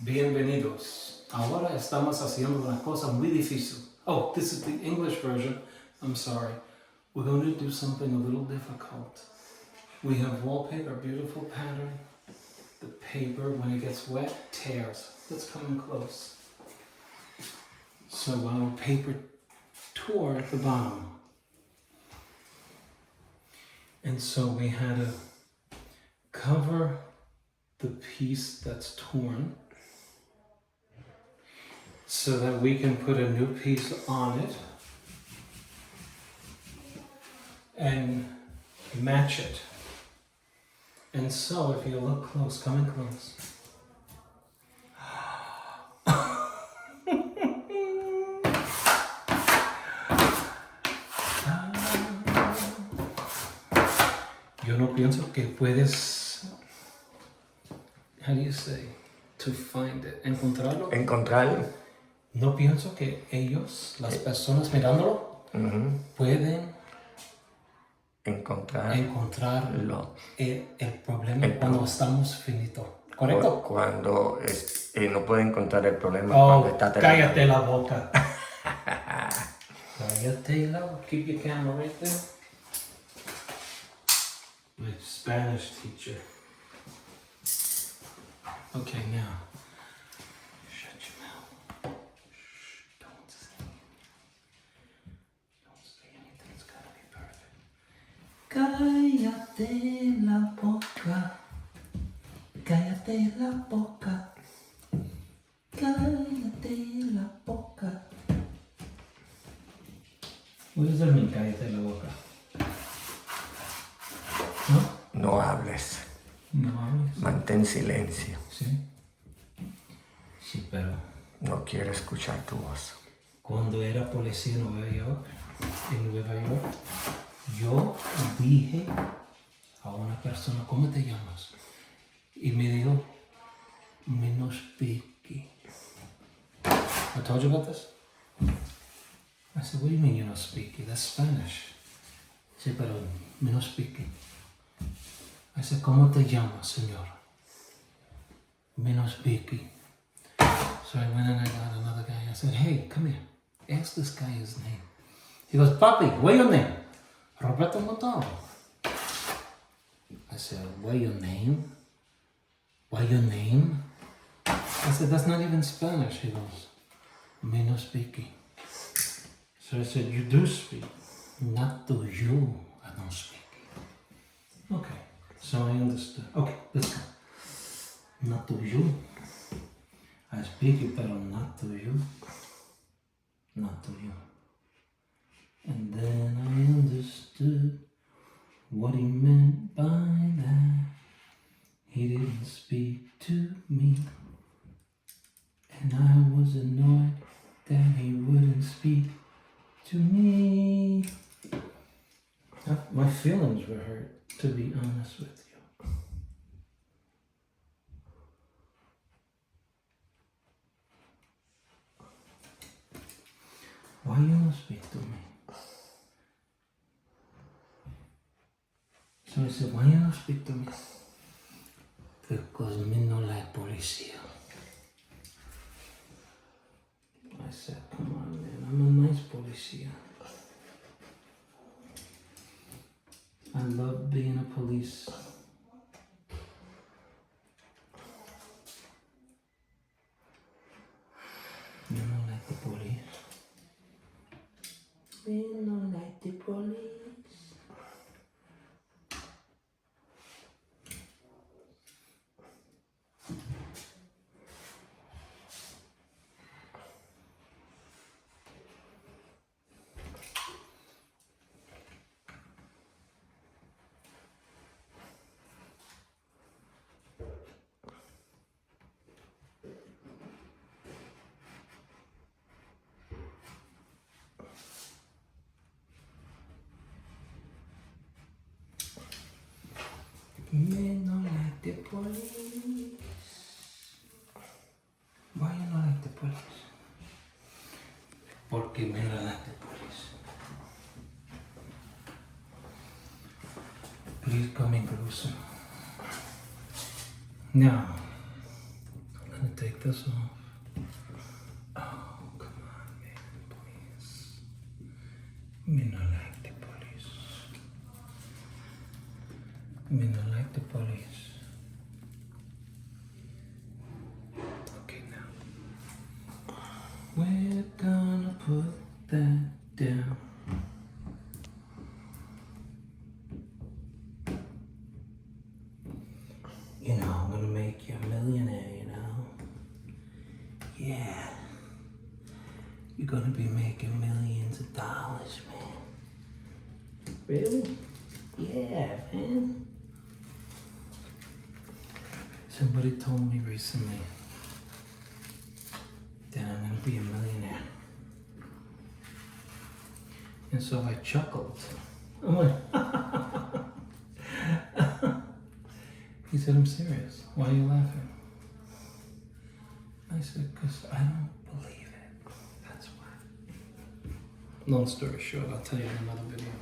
Bienvenidos. Ahora estamos haciendo una cosa muy difícil. Oh, this is the English version. I'm sorry. We're going to do something a little difficult. We have wallpaper, beautiful pattern. The paper, when it gets wet, tears. Let's come in close. So our paper tore at the bottom. And so we had to cover the piece that's torn so that we can put a new piece on it and match it. And so if you look close, come in close. Yo no pienso que puedes, how do you say, to find it, encontrarlo. Encontrar. No pienso que ellos, las personas mirándolo, pueden encontrarlo. El problema cuando estamos finito. ¿Correcto? Cuando no pueden encontrar el problema Oh, cuando está terminado. cállate la boca. Cállate la boca. Keep your camera right there. My Spanish teacher. Okay, now. Shut your mouth. Shh, don't say anything. Don't say anything. It's gotta be perfect. Cállate la boca. Cállate la boca. Cállate la boca. What does that mean, cállate la boca? No hables. No hables. Mantén silencio. Sí. Sí, pero No quiero escuchar tu voz. cuando era policía en Nueva York, yo dije a una persona, ¿cómo te llamas? Y me dijo, menos piqui. I told you about this? I said, what do you mean you don't speak? That's Spanish. Sí, pero menos piqui. I said, ¿cómo te llamas, señor? Menos piqui. So I went and I got another guy. I said, hey, come here. Ask this guy his name. He goes, Papi, what's your name? Roberto Montaro. I said, what your name? What your name? I said, that's not even Spanish. He goes, menos piqui. So I said, you do speak. Not to you, I don't speak. Okay, so I understood. Okay, let's go. Not to you. I speak it, but not to you. Not to you. And then I understood what he meant by that. He didn't speak to me. And I was annoyed that he wouldn't speak to me. My feelings were hurt, to be honest with you. Why you don't speak to me? So I said, why you don't speak to me? Because me no like policia. I said, come on, man, I'm a nice policia. I love being a police. You don't like the police? You don't like the police? Me no like the police. Why you not like the police? Porque me no like the police. Please come in closer. Now, I'm going to take this off. Oh, come on, man, please. Me no like the police. Me no like the police. Okay, now. We're gonna put that down. You know, I'm gonna make you a millionaire, you know? Yeah. You're gonna be making millions of dollars, man. Really? Yeah, man. Somebody told me recently that I'm gonna be a millionaire. And so I chuckled. I'm like, he said, I'm serious. Why are you laughing? I said, because I don't believe it. That's why. Long story short, I'll tell you in another video.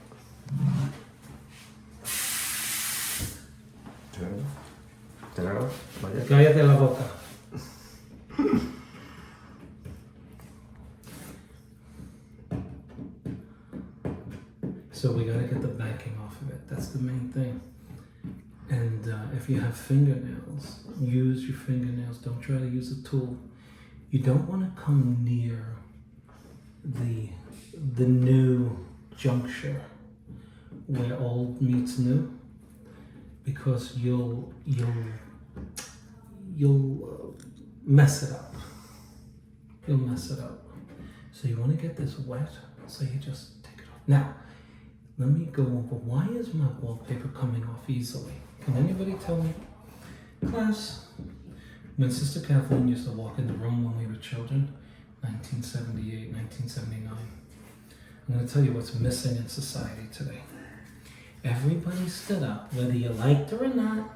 Cállate la boca. So we gotta get the backing off of it. That's the main thing. And if you have fingernails, use your fingernails. Don't try to use a tool. You don't want to come near the new juncture where old meets new, because you'll mess it up. You'll mess it up. So you want to get this wet. So you just take it off. Now, let me go over, why is my wallpaper coming off easily? Can anybody tell me? Class, when Sister Kathleen used to walk in the room when we were children, 1978, 1979, I'm going to tell you what's missing in society today. Everybody stood up, whether you liked it or not.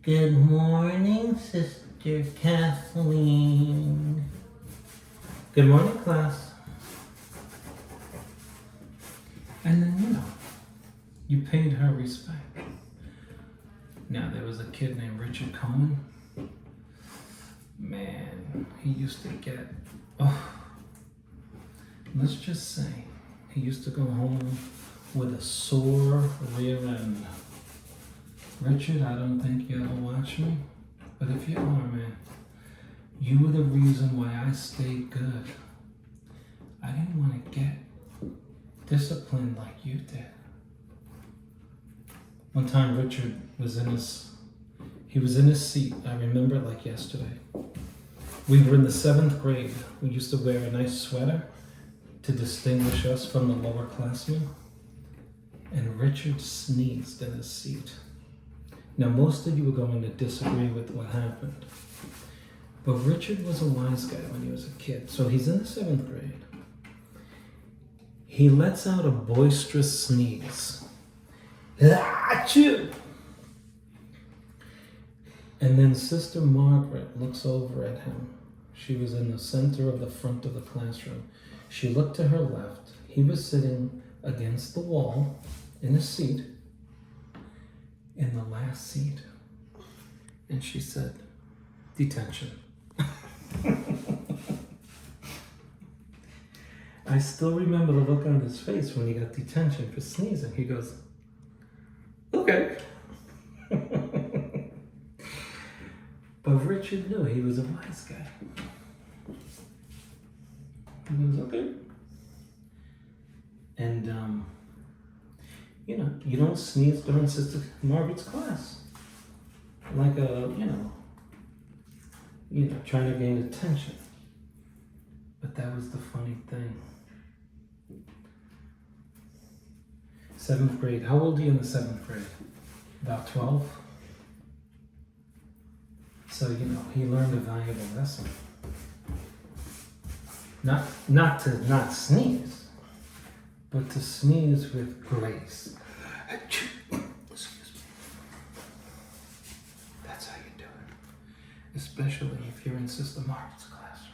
Good morning, Sister Kathleen. Good morning, class. And then, you know, you paid her respect. Now, there was a kid named Richard Colgan. Man, he used to get, let's just say, he used to go home with a sore rear end. Richard, I don't think you ever watch me, but if you are, man, you were the reason why I stayed good. I didn't want to get disciplined like you did. One time Richard was in his seat. I remember it like yesterday. We were in the 7th grade. We used to wear a nice sweater to distinguish us from the lower classmen. And Richard sneezed in his seat. Now, most of you are going to disagree with what happened. But Richard was a wise guy when he was a kid. So he's in the 7th grade. He lets out a boisterous sneeze. Achoo! And then Sister Margaret looks over at him. She was in the center of the front of the classroom. She looked to her left. He was sitting against the wall in a seat, in the last seat. And she said, detention. I still remember the look on his face when he got detention for sneezing. He goes, okay. But Richard knew he was a wise guy. He goes, okay. And, you know, you don't sneeze during Sister Margaret's class. Like trying to gain attention. But that was the funny thing. 7th grade. How old are you in the 7th grade? About 12? So, you know, he learned a valuable lesson. Not to not sneeze, but to sneeze with grace. Excuse me. That's how you do it. Especially if you're in Sister Margaret's classroom.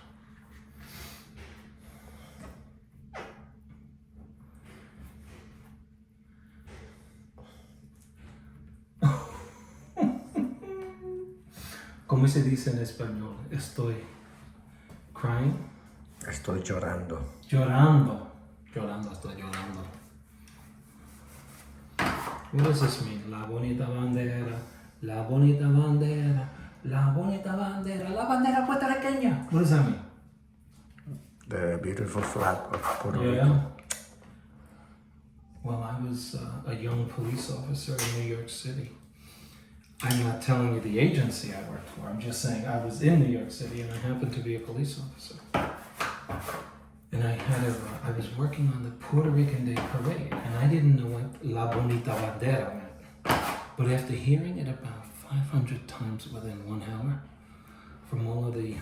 ¿Cómo se dice en español? Estoy crying. Estoy llorando. Llorando. Llorando, estoy llorando. What does this mean? La bonita bandera, la bonita bandera, la bonita bandera, la bandera puertorriqueña. What does that mean? The beautiful flag of Puerto Yeah. Rico. Well, I was a young police officer in New York City. I'm not telling you the agency I worked for. I'm just saying I was in New York City and I happened to be a police officer. And I was working on the Puerto Rican Day Parade, and I didn't know what La Bonita Bandera meant. But after hearing it about 500 times within 1 hour from all of the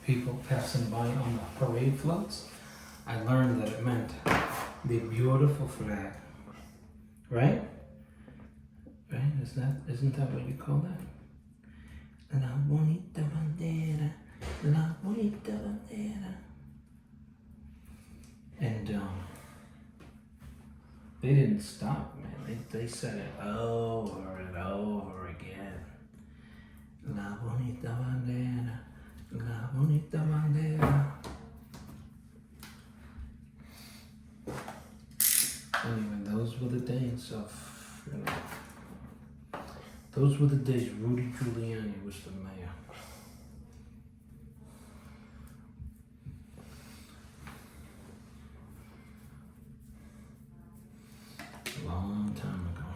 people passing by on the parade floats, I learned that it meant the beautiful flag. Right? Right? Isn't that what you call that? La bonita bandera, la bonita bandera. And they didn't stop, man. They said it over and over again. La bonita bandera, la bonita bandera. Anyway, those were the days of, those were the days Rudy Giuliani was the mayor. Long time ago.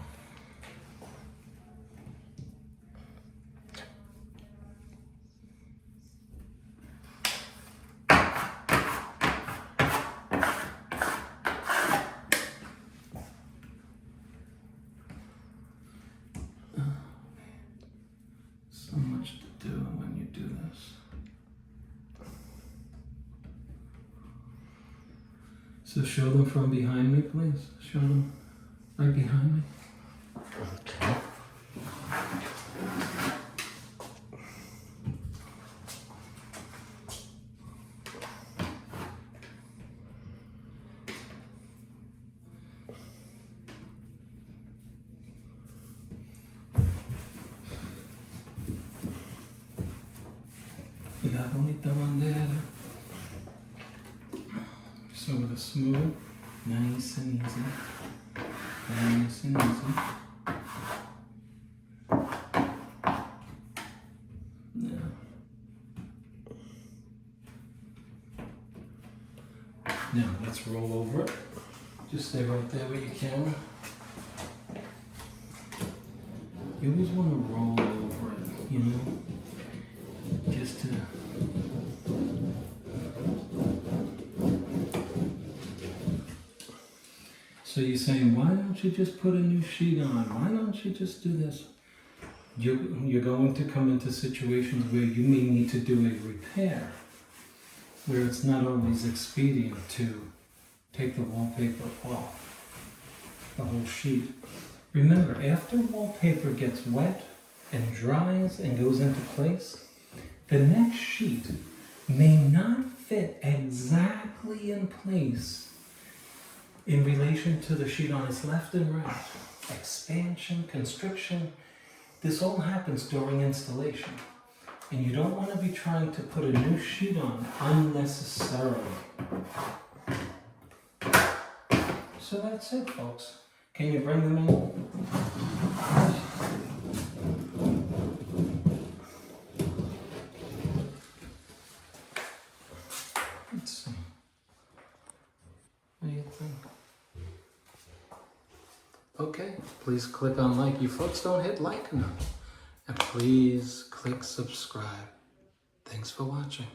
So much to do when you do this. So show them from behind me, please. Show them. Right behind me. Okay. La bonita bandera. So with a smooth, nice and easy. Nice and easy. Now. Now let's roll over it. Just stay right there with your camera. You always want to roll over it, you know? Just to So you're saying, why don't you just put a new sheet on? Why don't you just do this? You're going to come into situations where you may need to do a repair, where it's not always expedient to take the wallpaper off, the whole sheet. Remember, after wallpaper gets wet and dries and goes into place, the next sheet may not fit exactly in place in relation to the sheet on its left and right. Expansion, constriction, this all happens during installation. And you don't want to be trying to put a new sheet on unnecessarily. So that's it, folks. Can you bring them in? Let's see. What do you think? Okay, please click on like. You folks don't hit like enough. And please click subscribe. Thanks for watching.